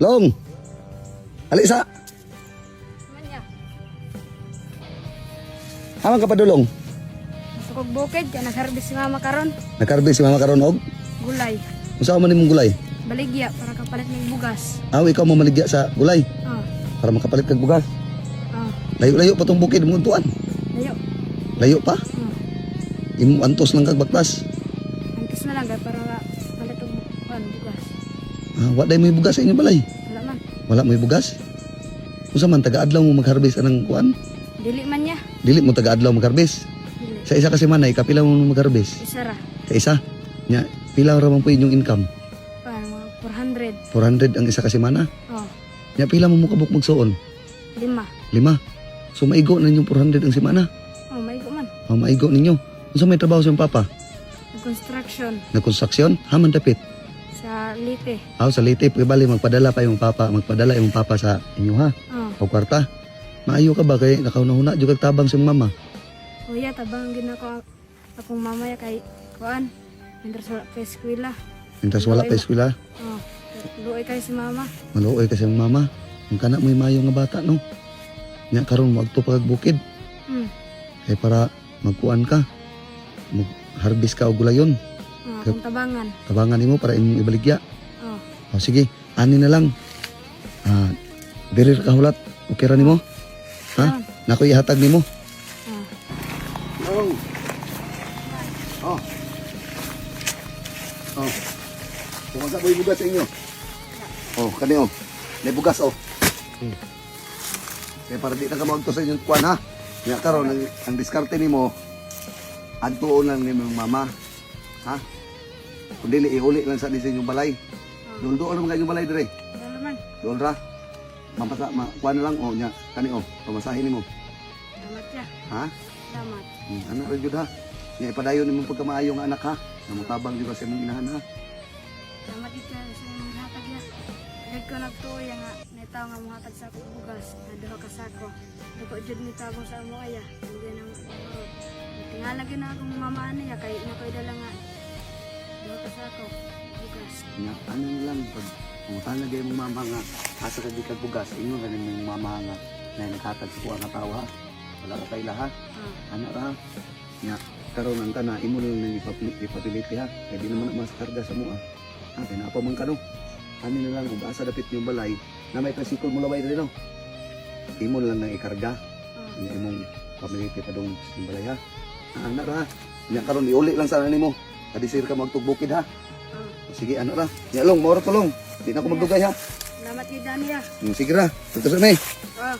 Long. Alisa. Manya. Amang ka pa dulong. Sa kog bukid kaya nag-harvest si mama karon. Nagkarbe si mama karon og. Gulay. Unsa man nimong gulay? Baligya para kapalit ng bugas. Aw ikaw mo maligya sa gulay Ah. para makapalit kag bugas. Ah. Layo-layo pa tong bukid mo tuan. Layo. Layo pa. Ah. Imo antos lang kag baktas. Angkis na lang gay para palit og bugas. Wa day may bugas sa inyo balay. Wala man. Wala may bugas. Unsa man taga-adlaw mo mag-harvest anang kuan? Dili man niya. Dili mo taga-adlaw mag-harvest. Dili. Sa isa ka semana kapila mo mag-harvest? Isa ra. Sa isa. Nya pila ra man po inyong income? Mga 400. 400 ang isa ka semana. Oh. Nya pila mo mukabuk magsuon? 5. 5. So maigo na inyong 400 ang semana. Oh, maigo man. Maigo ninyo. Unsa may trabaho sa iyong papa? Construction Nagkonstruksyon? Haman dapit. sa Lite. Sa Leyte, bali magpadala pa yung papa sa inyo ha. Oh. O kwarta. Maayo ka ba kay nakauna-una jud kag tabang sa imong mama? Kuya, tabang ginako akong mamaya kay kuan. Mientras wala pa eskwela. Mintas wala pa eskwela. Oh. Luoy kay si mama. Maluoy kasi ang mama. Ang kana may mayo nga bata no. Nya karon magto pa kag bukid kay para magkuan ka. Mag-harvest ka og gulayon. Oh, akong tabangan. Tabangan nimo para imong ibaligya. Oh. O sige, ani na lang. Diri ka hulat. Okay ra nimo? Ha? Yan. Nako ihatag nimo. Oh. Oh. Oh. Kumasa ba yung bugas sa inyo? Oh, kani oh. May bugas oh. Kaya para di na ka magto sa inyong kuwan ha. Nga karon ang diskarte nimo adtuon lang ni mong mama. Ha? Kung dili iuli lang sa inyong balay. Doon lang mga inyong balay dire. Wala man. Doon ra. Kuwan na lang oh nya. Kani oh. Pamasahin nimo. Damat ya. Ha? Damat. Anak ra jud ha. Nga ipadayon nimo pagkamaayo nga anak ha. Namutabang jud ka sa imong inahan ha. Damat ito sa imong hatag ya. Dagko ko nagtuya nga nitaw nga mga hatag sa akong bugas. Na duha ka sako. Dagko jud ni tabang sa amo aya. Hindi na marot. Tingala gyud na akong mama niya kay nakoy dala nga. Duha ka sako. Bugas. Nga ano na lang pag utang na gyud mong mama nga asa ka di kag bugas ingon ganin mong mama nga na naghatag sa kuha nga tawo ha. Wala ka kay laha. Ana ra. Nga karon ang kana imo lang nang ipapiliti ha. Kay di naman mas karga sa mo ah. Kay na pa man kano. Ano na lang kung asa dapit yung balay na may tricycle mo laway diri no. Imo lang nang ikarga. Nga imong pamiliti pa dong sa balay ha. Ana ra. Nga karon iuli lang sana nimo. Kadisir ka magtugbukid ha. Sige ano ra. Nya long moro tulong. Di na ko magdugay ha. Salamat gyud Dania. Sige ra. Tutus na eh. Oh.